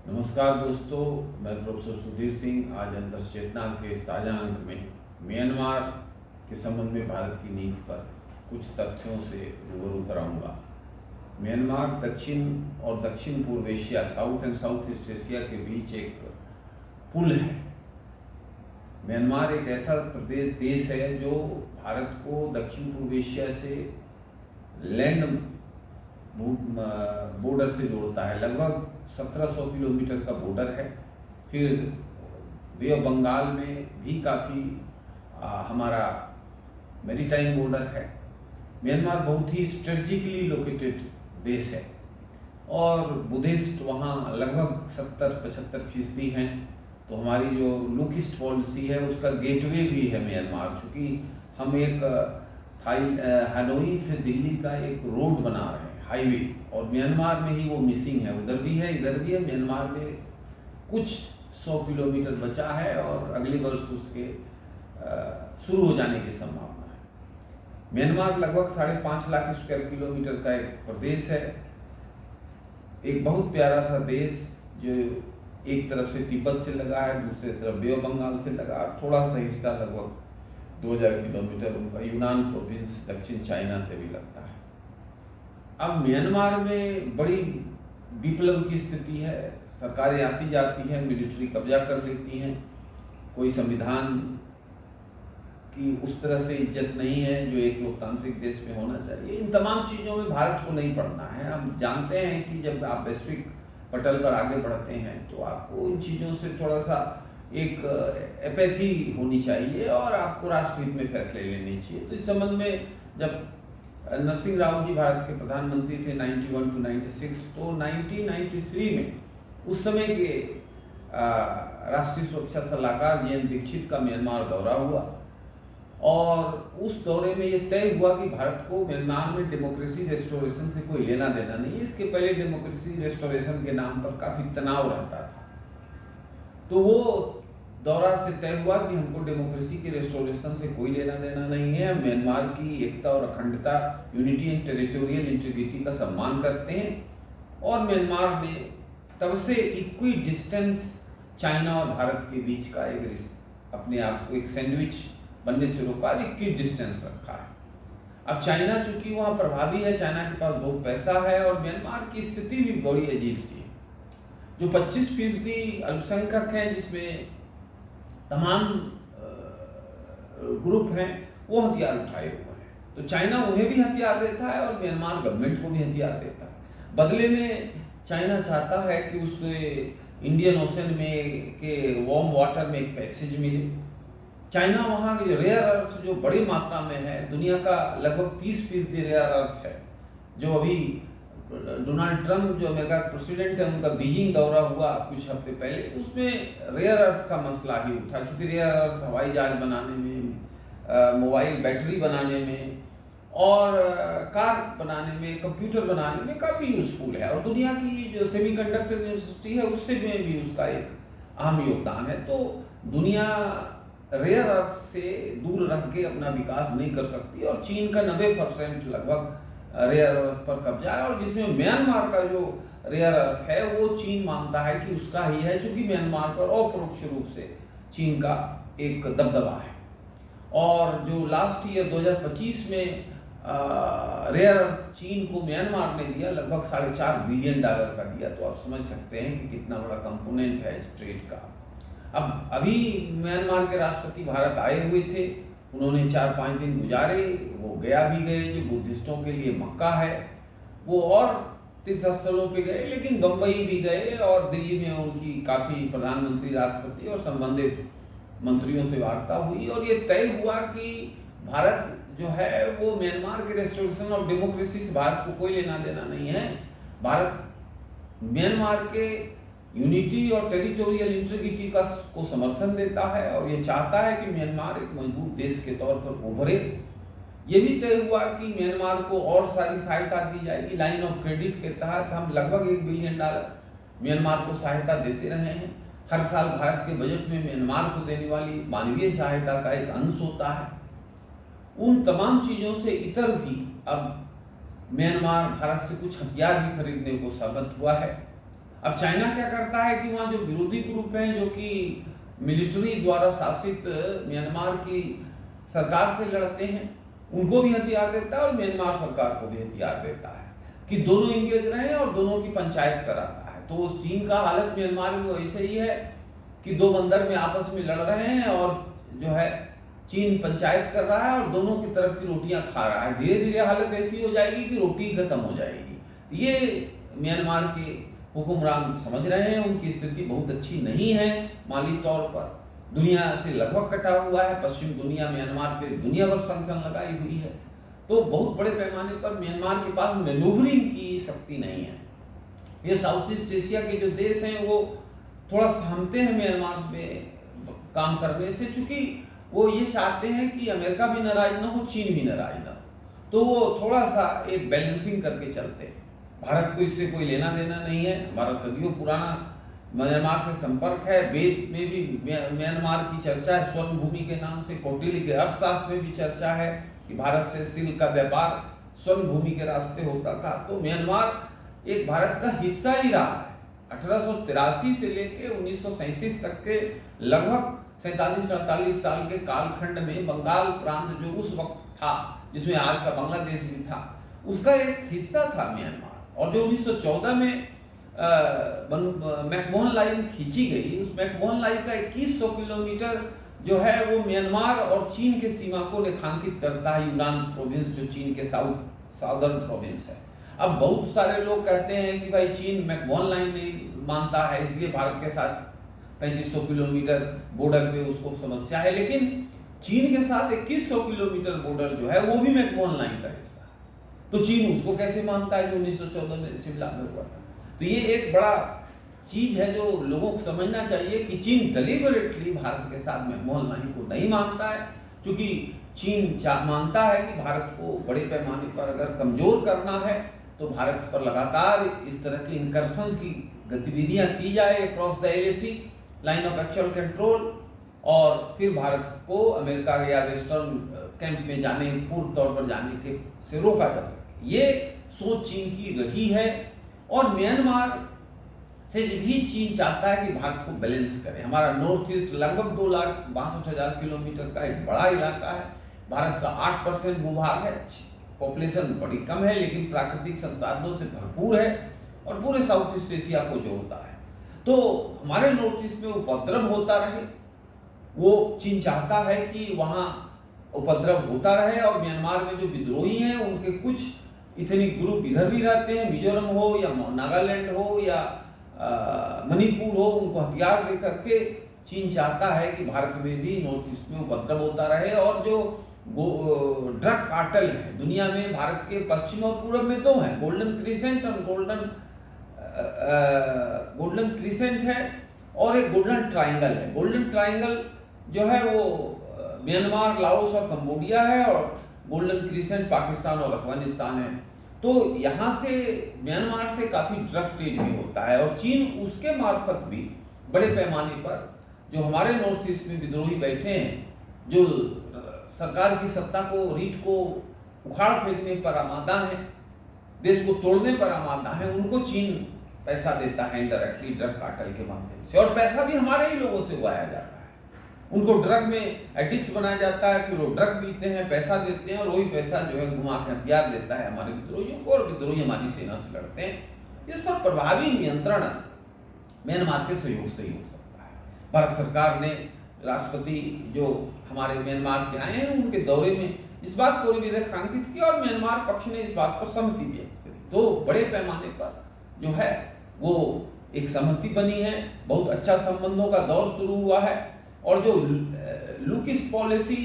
नमस्कार दोस्तों, मैं प्रोफेसर सुधीर सिंह आज अंतरिक्ष चेतना के इस ताज़ा अंक में म्यांमार के संबंध में भारत की नीति पर कुछ तथ्यों से रूबरू कराऊंगा। म्यांमार दक्षिण पूर्व Asia, south and south east Asia के बीच एक पुल है। म्यांमार एक ऐसा देश है जो भारत को दक्षिण पूर्व एशिया से लैंड बॉर्डर से जोड़ता है। लगभग 1700 किलोमीटर का बॉर्डर है। फिर बे ऑफ बंगाल में भी काफ़ी हमारा मैरीटाइम बॉर्डर है। म्यांमार बहुत ही स्ट्रेटजिकली लोकेटेड देश है और बुद्धिस्ट वहाँ लगभग 70-75% हैं। तो हमारी जो लुक ईस्ट पॉलिसी है उसका गेटवे भी है म्यांमार, चूँकि हम एक हनोई से दिल्ली का एक रोड बना रहे हैं, हाईवे, और म्यांमार में ही वो मिसिंग है। उधर भी है, इधर भी है। म्यांमार में कुछ 100 किलोमीटर बचा है और अगले वर्ष उसके शुरू हो जाने की संभावना है। म्यांमार लगभग 5.5 लाख स्क्वायर किलोमीटर का एक प्रदेश है। एक बहुत प्यारा सा देश जो एक तरफ से तिब्बत से लगा है, दूसरी तरफ बे ऑफ बंगाल से लगा, थोड़ा सा हिस्सा लगभग 2000 किलोमीटर उनका यूनान प्रोविंस दक्षिण चाइना से भी लगता है। अब म्यांमार में बड़ी विप्लव की स्थिति है। सरकारें आती जाती हैं, मिलिट्री कब्जा कर लेती हैं, कोई संविधान की उस तरह से इज्जत नहीं है जो एक लोकतांत्रिक देश में होना चाहिए। इन तमाम चीज़ों में भारत को नहीं पड़ना है। हम जानते हैं कि जब आप वैश्विक पटल पर आगे बढ़ते हैं तो आपको इन चीज़ों से थोड़ा सा एक एपैथी होनी चाहिए और आपको राष्ट्रहित में फैसले लेने चाहिए। तो इस संबंध में जब नरसिंह राव जी भारत के प्रधानमंत्री थे 91 to 96, तो 1993 में उस समय के राष्ट्रीय सुरक्षा सलाहकार जी.एन. दीक्षित का म्यांमार दौरा हुआ और उस दौरे में ये तय हुआ कि भारत को म्यांमार में डेमोक्रेसी रेस्टोरेशन से कोई लेना देना नहीं है। इसके पहले डेमोक्रेसी रेस्टोरेशन के नाम पर काफ़ी तनाव रहता था। तो वो दौरा से तय हुआ कि हमको डेमोक्रेसी के रेस्टोरेशन से कोई लेना देना नहीं है। हम म्यांमार की एकता और अखंडता, यूनिटी एंड टेरिटोरियल इंटीग्रिटी का सम्मान करते हैं। और म्यांमार में तब से इक्वी डिस्टेंस चाइना और भारत के बीच का एक अपने आप को एक सैंडविच बनने से रोका, इक्वी डिस्टेंस रखा है। अब चाइना चूंकि वहाँ प्रभावी है, चाइना के पास बहुत पैसा है और म्यांमार की स्थिति भी बड़ी अजीब सी है। जो 25% अल्पसंख्यक हैं, जिसमें तमाम ग्रुप हैं, वो हथियार उठाए हुए हैं। तो चाइना उन्हें भी हथियार देता है और म्यांमार गवर्नमेंट को भी हथियार देता है। बदले में चाइना चाहता है कि उसे इंडियन ओशन में के वार्म वाटर में एक पैसेज मिले। चाइना वहाँ के रेयर अर्थ जो बड़ी मात्रा में है, दुनिया का लगभग 30% रेयर अर्थ है। जो अभी डोनाल्ड ट्रंप जो अमेरिका का प्रेसिडेंट है, उनका बीजिंग दौरा हुआ कुछ हफ्ते पहले, तो उसमें रेयर अर्थ का मसला ही उठा। क्योंकि रेयर अर्थ हवाई जहाज बनाने में, मोबाइल बैटरी बनाने में और कार बनाने में, कंप्यूटर बनाने में काफ़ी यूजफुल है। और दुनिया की जो सेमीकंडक्टर यूनिवर्सिटी है उससे में भी उसका एक अहम योगदान है। तो दुनिया रेयर अर्थ से दूर रह के अपना विकास नहीं कर सकती और चीन का 90% लगभग रेयर अर्थ पर कब्जा है। और जिसमें म्यांमार का जो रेयर अर्थ है वो चीन मानता है कि उसका ही है, क्योंकि म्यांमार पर अपरोक्ष रूप से चीन का एक दबदबा है। और जो लास्ट ईयर 2025 में रेयर अर्थ चीन को म्यांमार ने दिया, लगभग $4.5 बिलियन का दिया। तो आप समझ सकते हैं कि कितना बड़ा कंपोनेंट है इस ट्रेड का। अब अभी म्यांमार के राष्ट्रपति भारत आए हुए थे, उन्होंने 4-5 दिन गुजारे, वो गया भी गए, जो बुद्धिस्टों के लिए मक्का है, वो और तीर्थ स्थलों पे गए, लेकिन बम्बई भी गए और दिल्ली में उनकी काफ़ी प्रधानमंत्री, राष्ट्रपति और संबंधित मंत्रियों से वार्ता हुई। और ये तय हुआ कि भारत जो है वो म्यांमार के रेस्टोरेशन और डेमोक्रेसी से भारत को कोई लेना देना नहीं है। भारत म्यांमार के यूनिटी और टेरिटोरियल इंटीग्रिटी को समर्थन देता है और ये चाहता है कि म्यांमार एक मजबूत देश के तौर पर उभरे। ये भी तय हुआ कि म्यांमार को और सारी सहायता दी जाएगी। लाइन ऑफ क्रेडिट के तहत हम लगभग $1 बिलियन म्यांमार को सहायता देते रहे हैं। हर साल भारत के बजट में म्यांमार को देने वाली मानवीय सहायता का एक अंश होता है। उन तमाम चीज़ों से इतर भी अब म्यांमार भारत से कुछ हथियार भी खरीदने को सहमत हुआ है। अब चाइना क्या करता है कि वहाँ जो विरोधी ग्रुप हैं जो कि मिलिट्री द्वारा शासित म्यांमार की सरकार से लड़ते हैं, उनको भी हथियार देता है और म्यांमार सरकार को भी हथियार देता है कि दोनों इंगेज रहें और दोनों की पंचायत कराता है। तो उस चीन का हालत म्यांमार में वैसे ही है कि दो बंदर में आपस में लड़ रहे हैं और जो है चीन पंचायत कर रहा है और दोनों की तरफ की रोटियां खा रहा है। धीरे धीरे हालत ऐसी हो जाएगी कि रोटी खत्म हो जाएगी। ये म्यांमार के हुक्मरान समझ रहे हैं, उनकी स्थिति बहुत अच्छी नहीं है माली तौर पर, दुनिया से लगभग कटा हुआ है, पश्चिम दुनिया म्यांमार पे दुनिया भर सैंक्शन लगाई हुई है। तो बहुत बड़े पैमाने पर म्यांमार के पास मैन्यूवरिंग की शक्ति नहीं है। ये साउथ ईस्ट एशिया के जो देश हैं वो थोड़ा सहमते हैं म्यांमार में काम करने से, चूंकि वो ये चाहते हैं कि अमेरिका भी नाराज ना हो, चीन भी नाराज ना हो, तो वो थोड़ा सा एक बैलेंसिंग करके चलते हैं। भारत को इससे कोई लेना देना नहीं है, हमारा सदियों पुराना म्यांमार से संपर्क है। वेद में भी म्यांमार की चर्चा है, स्वर्ण भूमि के नाम से। कौटिल्य के अर्थशास्त्र में भी चर्चा है कि भारत से सिल्क का व्यापार स्वर्ण भूमि के रास्ते होता था। तो म्यांमार एक भारत का हिस्सा ही रहा है। 1883 से लेकर 1937 तक के लगभग 47-48 साल के कालखंड में बंगाल प्रांत जो उस वक्त था, जिसमें आज का बांग्लादेश भी था, उसका एक हिस्सा था म्यांमार। और जो 1914 में मैकमोहन लाइन खींची गई, उस मैकमोहन लाइन का 2100 किलोमीटर जो है वो म्यांमार और चीन के सीमा को रेखांकित करता है। यूनान प्रोविंस जो चीन के साउदर्न प्रोविंस है। अब बहुत सारे लोग कहते हैं कि भाई चीन मैकमोहन लाइन नहीं मानता है, इसलिए भारत के साथ 3500 किलोमीटर बॉर्डर पे उसको समस्या है। लेकिन चीन के साथ 2100 किलोमीटर बॉर्डर जो है वो भी मैकमोहन लाइन का हिस्सा है। तो चीन उसको कैसे मानता है जो 1914 में शिमला में हुआ था। तो ये एक बड़ा चीज है जो लोगों को समझना चाहिए कि चीन डेलिबरेटली भारत के साथ मैकमोहन लाइन को नहीं मानता है, क्योंकि चीन मानता है कि भारत को बड़े पैमाने पर अगर कमजोर करना है तो भारत पर लगातार इस तरह की इनकर्शंस की गतिविधियां की जाए across the LAC line of actual control, और फिर भारत को अमेरिका या वेस्टर्न कैंप में जाने, पूर्ण तौर पर जाने के से रोका जा सके। ये सोच चीन की रही है। और म्यांमार से भी चीन चाहता है कि भारत को बैलेंस करे। हमारा नॉर्थ ईस्ट लगभग 2,62,000 किलोमीटर का एक बड़ा इलाका है। भारत का 8% भूभाग है, पॉपुलेशन बड़ी कम है, लेकिन प्राकृतिक संसाधनों से भरपूर है और पूरे साउथ ईस्ट एशिया को जोड़ता है। तो हमारे नॉर्थ ईस्ट में उपद्रव होता रहे, वो चीन चाहता है कि वहाँ उपद्रव होता रहे। और म्यांमार में जो विद्रोही हैं उनके कुछ इथनिक ग्रुप इधर भी रहते हैं, मिजोरम हो या नागालैंड हो या मणिपुर हो, उनको हथियार दे करके चीन चाहता है कि भारत में भी नॉर्थ ईस्ट में उपद्रव होता रहे। और जो ड्रग कार्टेल है दुनिया में, भारत के पश्चिम और पूर्व में दो हैं, गोल्डन क्रिसेंट और गोल्डन क्रिसेंट है और एक गोल्डन ट्राइंगल है। गोल्डन ट्राइंगल जो है वो म्यांमार, लाओस और कंबोडिया है, और गोल्डन क्रिसेंट पाकिस्तान और अफगानिस्तान है। तो यहाँ से म्यांमार से काफी ड्रग ट्रेड भी होता है और चीन उसके मार्फत भी बड़े पैमाने पर जो हमारे नॉर्थ ईस्ट में विद्रोही बैठे हैं, जो सरकार की सत्ता को, रीढ़ को उखाड़ फेंकने पर आमादा है, देश को तोड़ने पर आमादा है, उनको चीन पैसा देता है इनडायरेक्टली ड्रग कार्टेल के माध्यम से। और पैसा भी हमारे ही लोगों से उगाया जाता है। उनको ड्रग में एडिक्ट बनाया जाता है, फिर वो ड्रग पीते हैं, पैसा देते हैं, और वही पैसा जो है घुमा के हथियार देता है हमारे विद्रोहियों को, और विद्रोही हमारी सेना से लड़ते हैं। इस पर प्रभावी नियंत्रण म्यांमार के सहयोग से ही हो सकता है। भारत सरकार ने, राष्ट्रपति जो हमारे म्यांमार के आए हैं, उनके दौरे में इस बात को भी रेखांकित किया और म्यांमार पक्ष ने इस बात पर सहमति व्यक्त करी। तो बड़े पैमाने पर जो है वो एक सहमति बनी है, बहुत अच्छा संबंधों का दौर शुरू हुआ है। और जो look east policy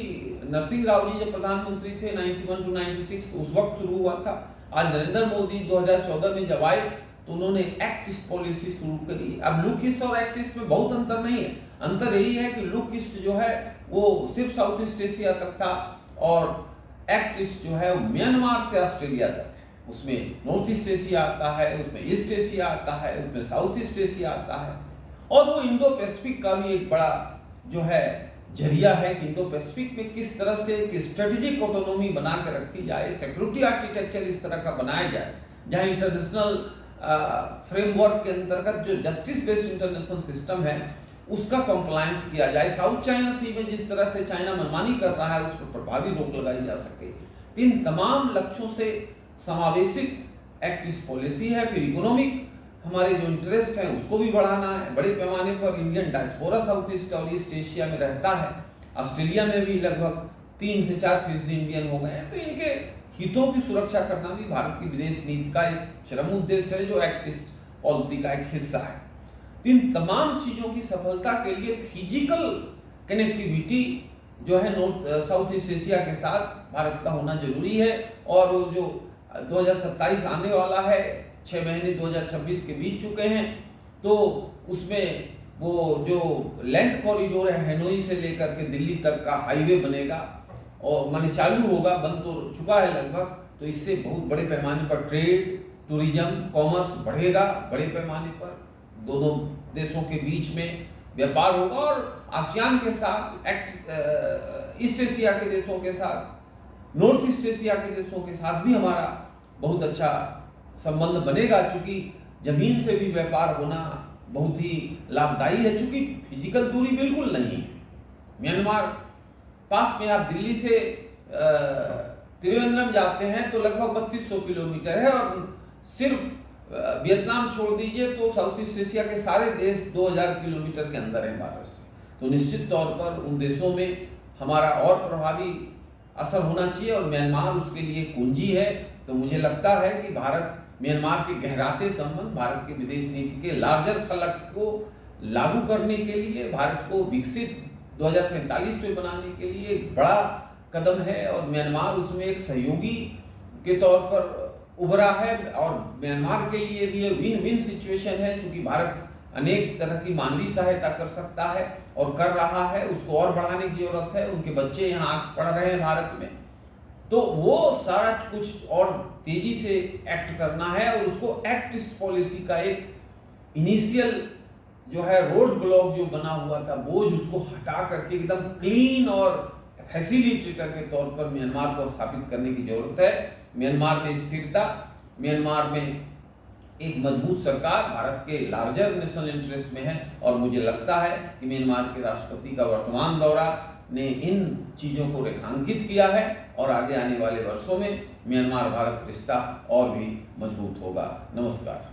Narasimha Rao ji जब प्रधानमंत्री थे 91 to 96 उस वक्त शुरू हुआ था। आज नरेंद्र मोदी 2014 में जब आए तो उन्होंने एक्ट ईस्ट पॉलिसी शुरू करी। अब लुक ईस्ट और एक्ट ईस्ट में बहुत अंतर नहीं है, अंतर यही है कि लुक ईस्ट जो है वो सिर्फ साउथ ईस्ट एशिया तक था, और एक्ट ईस्ट जो है म्यांमार से ऑस्ट्रेलिया तक है। उसमें नॉर्थ ईस्ट एशिया आता है, उसमें ईस्ट एशिया आता है, उसमें साउथ ईस्ट एशिया आता है। और वो इंडो पैसिफिक का भी एक बड़ा जो है जरिया है कि इंडो पैसिफिक में किस तरह से एक स्ट्रेटेजिक ऑटोनॉमी बना कर रखी जाए, सिक्योरिटी आर्किटेक्चर इस तरह का बनाया जाए जहां इंटरनेशनल फ्रेमवर्क के अंतर्गत जो जस्टिस बेस्ड इंटरनेशनल सिस्टम है उसका कंप्लायंस किया जाए। साउथ चाइना सी में जिस तरह से चाइना मनमानी कर रहा है उस पर प्रभावी रोक लगाई जा सके। इन तमाम लक्ष्यों से समावेशित एक्ट ईस्ट पॉलिसी है। फिर इकोनॉमिक हमारे जो इंटरेस्ट है उसको भी बढ़ाना है। बड़े पैमाने पर इंडियन डायस्पोरा साउथ ईस्ट और ईस्ट एशिया में रहता है। ऑस्ट्रेलिया में भी लगभग 3 से 4% इंडियन हो गए हैं। तो इनके हितों की सुरक्षा करना भी भारत की विदेश नीति का एक चरम उद्देश्य है जो एक्ट ईस्ट पॉलिसी का एक हिस्सा है। इन तमाम चीजों की सफलता के लिए फिजिकल कनेक्टिविटी जो है साउथ ईस्ट एशिया के साथ भारत का होना जरूरी है। और वो जो 2027 आने वाला है, 6 महीने 2026 के बीत चुके हैं, तो उसमें वो जो लैंड कॉरिडोर है हैनोई से लेकर के दिल्ली तक का हाईवे बनेगा और माने चालू होगा, बन तो चुका है लगभग। तो इससे बहुत बड़े पैमाने पर ट्रेड, टूरिज्म, कॉमर्स बढ़ेगा। बड़े पैमाने पर दोनों देशों के बीच में व्यापार होगा और आसियान के साथ, ईस्ट एशिया के देशों के साथ, नॉर्थ ईस्ट एशिया के देशों के साथ भी हमारा बहुत अच्छा संबंध बनेगा। चूंकि जमीन से भी व्यापार होना बहुत ही लाभदायी है, चूंकि फिजिकल दूरी बिल्कुल नहीं है। म्यांमार पास में, आप दिल्ली से त्रिवेंद्रम जाते हैं तो लगभग 3200 किलोमीटर है और सिर्फ वियतनाम छोड़ दीजिए तो साउथ ईस्ट एशिया के सारे देश 2000 किलोमीटर के अंदर है भारत से। तो निश्चित तौर पर उन देशों में हमारा और प्रभावी असर होना चाहिए और म्यांमार उसके लिए कुंजी है। तो मुझे लगता है कि भारत म्यांमार के गहराते संबंध भारत की विदेश नीति के लार्जर फलक को लागू करने के लिए, भारत को विकसित 2047 में बनाने के लिए एक बड़ा कदम है और म्यांमार उसमें एक सहयोगी के तौर पर उभरा है। और म्यांमार के लिए भी ये विन विन सिचुएशन है, क्योंकि भारत अनेक तरह की मानवीय सहायता कर सकता है और कर रहा है, उसको और बढ़ाने की जरूरत है। उनके बच्चे यहाँ पढ़ रहे हैं भारत में, तो वो सारा कुछ और तेजी से एक्ट करना है और उसको एक्ट ईस्ट पॉलिसी का एक इनिशियल जो है रोड ब्लॉक जो बना हुआ था बोझ, उसको हटा करके एकदम क्लीन और फैसिलिटेटर के तौर पर म्यांमार को स्थापित करने की जरूरत है। म्यांमार में स्थिरता, म्यांमार में एक मजबूत सरकार भारत के लार्जर नेशनल इंटरेस्ट में है और मुझे लगता है कि म्यांमार के राष्ट्रपति का वर्तमान दौरा ने इन चीजों को रेखांकित किया है और आगे आने वाले वर्षों में म्यांमार भारत रिश्ता और भी मजबूत होगा। नमस्कार।